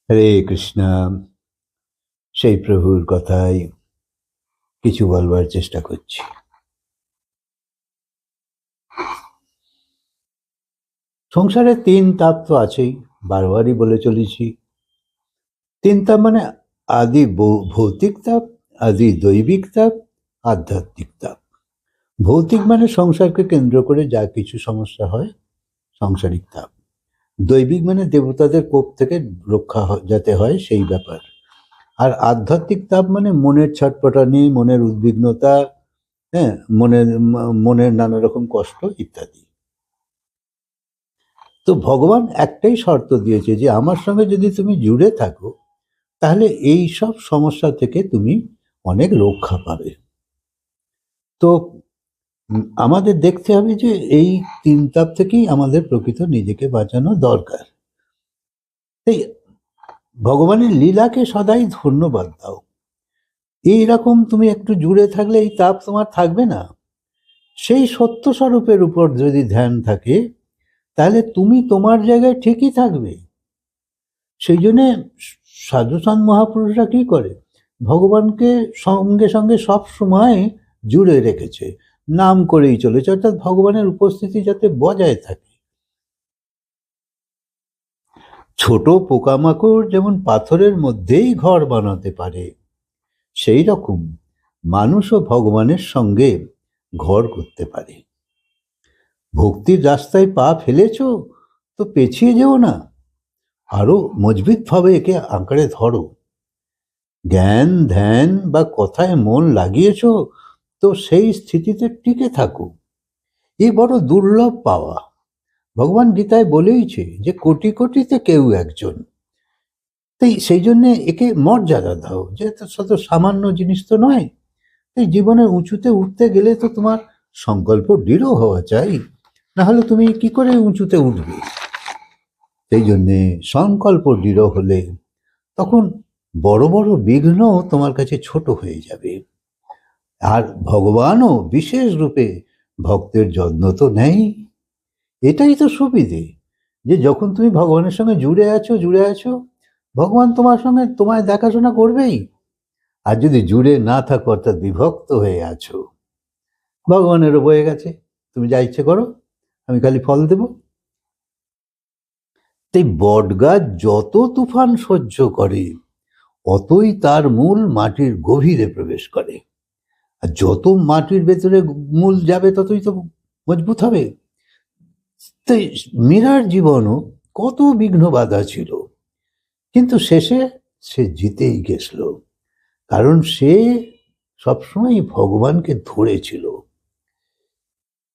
হরে কৃষ্ণ। সেই প্রভুর কথাই কিছু বলবার চেষ্টা করছি। সংসারে তিন তাপ তো আছেই, বারবারই বলে চলেছি। তিন তাপ মানে আদি ভৌতিক তাপ, আদি দৈবিক তাপ, আধ্যাত্মিক তাপ। ভৌতিক মানে সংসারকে কেন্দ্র করে যা কিছু সমস্যা হয়, সাংসারিক তাপ। দৈবিক মানে দেবতাদের কোপ থেকে রক্ষা যাতে হয় সেই ব্যাপার। আর আধ্যাত্মিক তাপ মানে মনের ছটপটানি, মনের উদ্বিগ্নতা, হ্যাঁ, মনের নানা রকম কষ্ট ইত্যাদি। তো ভগবান একটাই শর্ত দিয়েছে যে আমার সঙ্গে যদি তুমি জুড়ে থাকো তাহলে এই সব সমস্যা থেকে তুমি অনেক রক্ষা পাবে। তো আমাদের দেখতে হবে যে এই তিন তাপ থেকেই আমাদের প্রকৃত নিজেকে বাঁচানো দরকার। তাই ভগবানের লীলাকে সদাই ধন্যবাদ দাও। এইরকম তুমি একটু জুড়ে থাকলে এই তাপ তোমার থাকবে না। সেই সত্য স্বরূপের উপর যদি ধ্যান থাকে তাহলে তুমি তোমার জায়গায় ঠিকই থাকবে। সেই জন্যে সাধুসন্ত মহাপুরুষরা কি করে, ভগবানকে সঙ্গে সঙ্গে সব সময় জুড়ে রেখেছে, নাম করেই চলেছে, অর্থাৎ ভগবানের উপস্থিতি যাতে বজায় থাকে। ছোট পোকামাকড় যেমন পাথরের মধ্যেই ঘর বানাতে পারে, সেই রকম মানুষও ভগবানের সঙ্গে ঘর করতে পারে। ভক্তির রাস্তায় পা ফেলেছ তো পেছিয়ে যেও না, আরো মজবুতভাবে একে আঁকড়ে ধরো। জ্ঞান ধ্যান বা কথায় মন লাগিয়েছ তো সেই স্থিতিতে টিকে থাকো। এ বড় দুর্লভ পাওয়া। ভগবান গীতায় বলেইছে যে কোটি কোটিতে কেউ একজন। তাই সেই জন্যে একে মর্যাদা দাও, যে শত সামান্য জিনিস তো নয়। তাই জীবনের উঁচুতে উঠতে গেলে তো তোমার সংকল্প দৃঢ় হওয়া চাই, না হলে তুমি কি করে উঁচুতে উঠবে। সেই জন্যে সংকল্প দৃঢ় হলে তখন বড় বড় বিঘ্ন তোমার কাছে ছোট হয়ে যাবে। আর ভগবানও বিশেষ রূপে ভক্তের যত্ন তো নেই। এটাই তো সুবিধে, যে যখন তুমি ভগবানের সঙ্গে জুড়ে আছো ভগবান তোমার সঙ্গে তোমায় দেখাশোনা করবেই। আর যদি জুড়ে না থাকো, অর্থাৎ বিভক্ত হয়ে আছো, ভগবানেরও বয়ে গেছে, তুমি যা ইচ্ছে করো, আমি খালি ফল দেব। তাই বটগাছ যত তুফান সহ্য করে অতই তার মূল মাটির গভীরে প্রবেশ করে। আর যত মাটির ভেতরে মূল যাবে ততই তো মজবুত হবে। তাই মীরার জীবনও কত বিঘ্ন বাধা ছিল, কিন্তু শেষে সে জিতেই গেছিল, কারণ সে সবসময় ভগবানকে ধরেছিল।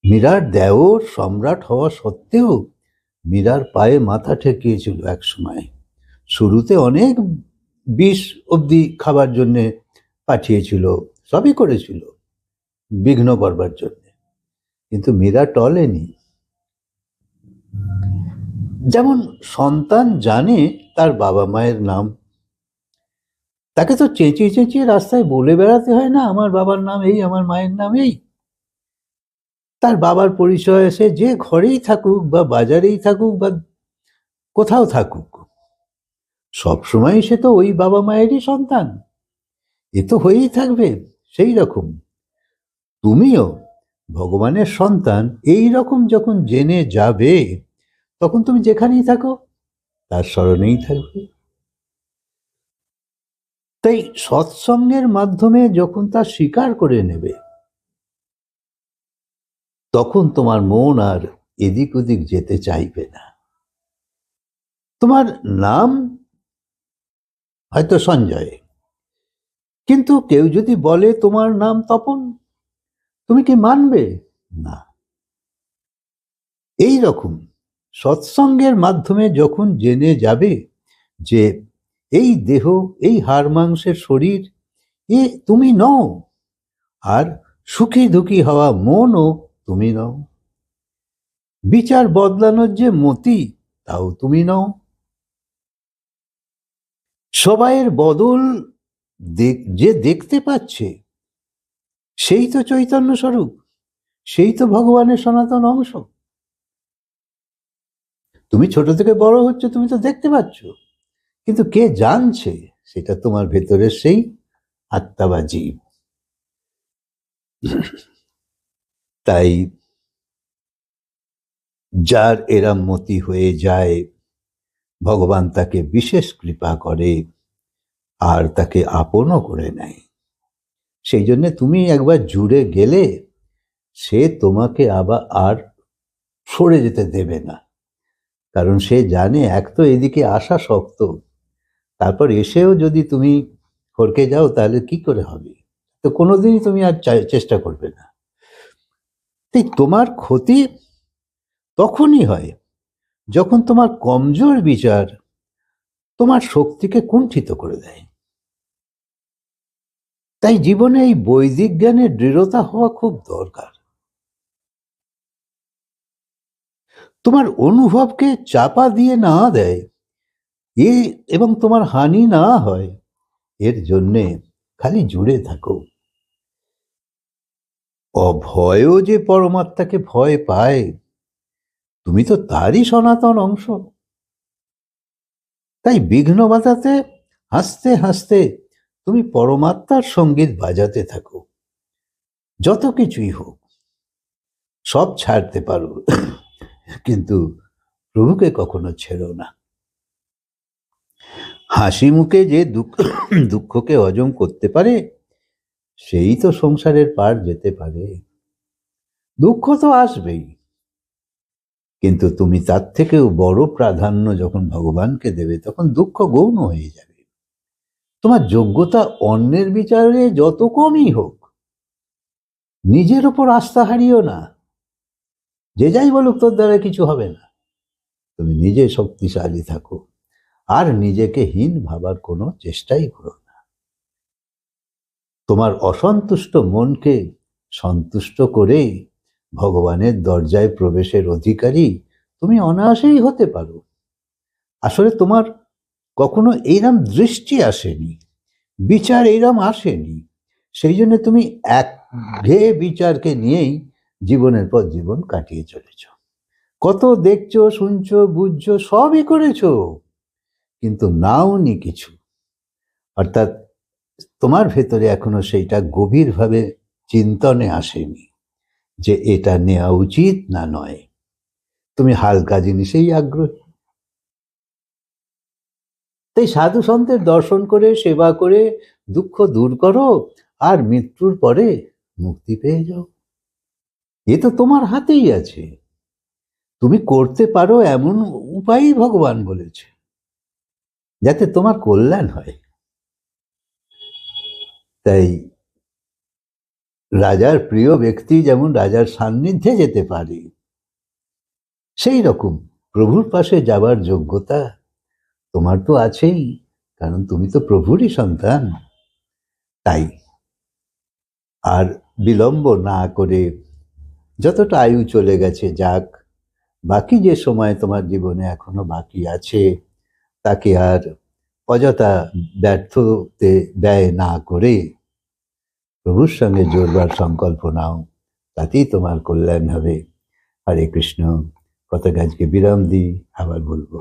মীরার দেওর সম্রাট হওয়া সত্ত্বেও মীরার পায়ে মাথা ঠেকিয়েছিল এক সময়। শুরুতে অনেক বিষ অবধি খাবার জন্য পাঠিয়েছিল, সবই করেছিল বিঘ্ন করবার জন্য, কিন্তু মীরা টলেনি। যেমন সন্তান জানে তার বাবা মায়ের নাম, তাকে তো চেঁচিয়ে চেঁচিয়ে রাস্তায় বলে বেড়াতে হয় না আমার বাবার নাম এই, আমার মায়ের নাম এই। তার বাবার পরিচয় সে যে ঘরেই থাকুক বা বাজারেই থাকুক বা কোথাও থাকুক, সবসময় সে তো ওই বাবা মায়েরই সন্তান, এ তো হয়েই থাকবে। সেই রকম তুমিও ভগবানের সন্তান এই রকম যখন জেনে যাবে, তখন তুমি যেখানেই থাকো তার স্মরণেই থাকবে। তাই সৎসঙ্গের মাধ্যমে যখন তা স্বীকার করে নেবে, তখন তোমার মন আর এদিক ওদিক যেতে চাইবে না। তোমার নাম হয়তো সঞ্জয়, কিন্তু কেউ যদি বলে তোমার নাম তপন, তুমি কি মানবে? না। এই রকম সৎসঙ্গের মাধ্যমে যখন জেনে যাবে যে এই দেহ, এই হাড় মাংসের শরীর, এ তুমি নও, আর সুখী দুঃখী হওয়া মনও তুমি নও, বিচার বদলানোর যে মতি তাও তুমি নও। সবাইয়ের বদল যে দেখতে পাচ্ছে সেই তো চৈতন্য স্বরূপ, সেই তো ভগবানের সনাতন অংশ। তুমি ছোট থেকে বড় হচ্ছে, তুমি তো দেখতে পাচ্ছ, কিন্তু কে জানছে সেটা তোমার ভেতরের সেই আত্মা বা জীব। তাই যার এরম মতি হয়ে যায়, ভগবান তাকে বিশেষ কৃপা করে আর তাকে আপনও করে নেয়। সেই জন্য তুমি একবার জুড়ে গেলে সে তোমাকে আবার আর সরে যেতে দেবে না। কারণ সে জানে এক তো এদিকে আসা শক্ত, তারপর এসেও যদি তুমি ফরকে যাও তাহলে কি করে হবে? তো কোনোদিনই তুমি আর চেষ্টা করবে না। তাই তোমার ক্ষতি তখনই হয় যখন তোমার কমজোর বিচার তোমার শক্তিকে কুণ্ঠিত করে দেয়। তাই জীবনে এই বৈদিক জ্ঞানের দৃঢ়তা হওয়া খুব দরকার। তোমার অনুভবকে চাপা দিয়ে না দেয় এবং তোমার হানি না হয়, এর জন্যে খালি জুড়ে থাকো। অভয়ও যে পরমাত্মাকে ভয় পায়, তুমি তো তারই সনাতন অংশ। তাই বিঘ্ন বাজাতে হাসতে হাসতে তুমি পরমাত্মার সঙ্গীত বাজাতে থাকো। যত কিছুই হোক সব ছাড়তে পারো, কিন্তু প্রভুকে কখনো ছেড়ো না। হাসি মুখে যে দুঃখকে হজম করতে পারে সেই তো সংসারের পার যেতে পারে। দুঃখ তো আসবেই, কিন্তু তুমি তার থেকেও বড় প্রাধান্য যখন ভগবানকে দেবে তখন দুঃখ গৌণ হয়ে যাবে। তোমার যোগ্যতা অন্যের বিচারে যত কমই হোক, নিজের ওপর আস্থা হারিও না। যে যাই বলুক তোর দ্বারা কিছু হবে না, তুমি নিজে শক্তিশালী থাকো আর নিজেকে হীন ভাবার কোনো চেষ্টাই করো না। তোমার অসন্তুষ্ট মনকে সন্তুষ্ট করে ভগবানের দরজায় প্রবেশের অধিকারী তুমি অনায়াসেই হতে পারো। আসলে তোমার কখনো এইরকম দৃষ্টি আসেনি, বিচার এইরকম আসেনি, সেই জন্য তুমি একঘেয়ে বিচারকে নিয়েই জীবনের পর জীবন কাটিয়ে চলেছ। কত দেখছো, শুনছো, বুঝছো, সবই করেছো, কিন্তু নাওনি কিছু। অর্থাৎ তোমার ভেতরে এখনো সেইটা গভীরভাবে চিন্তনে আসেনি যে এটা নেওয়া উচিত না নয়। তুমি হালকা জিনিসেই আগ্রহী। তাই সাধু সন্তের দর্শন করে সেবা করে দুঃখ দূর করো আর মৃত্যুর পরে মুক্তি পেয়ে যাও। এ তো তোমার হাতেই আছে। তুমি করতে পারো এমন উপায়ই ভগবান বলেছে যাতে তোমার কল্যাণ হয়। তাই রাজার প্রিয় ব্যক্তি যেমন রাজার সান্নিধ্যে যেতে পারে, সেই রকম প্রভুর পাশে যাবার যোগ্যতা তোমার তো আছেই, কারণ তুমি তো প্রভুরই সন্তান। তাই আর বিলম্ব না করে যতটা আয়ু চলে গেছে যাক, বাকি যে সময় তোমার জীবনে এখনো বাকি আছে তাকে আর অযথা ব্যর্থতে ব্যয় না করে প্রভুর সঙ্গে জোরবার সংকল্প নাও, তাতেই তোমার কল্যাণ হবে। হরে কৃষ্ণ। কথা আজকে বিরাম দিই, আবার বলবো।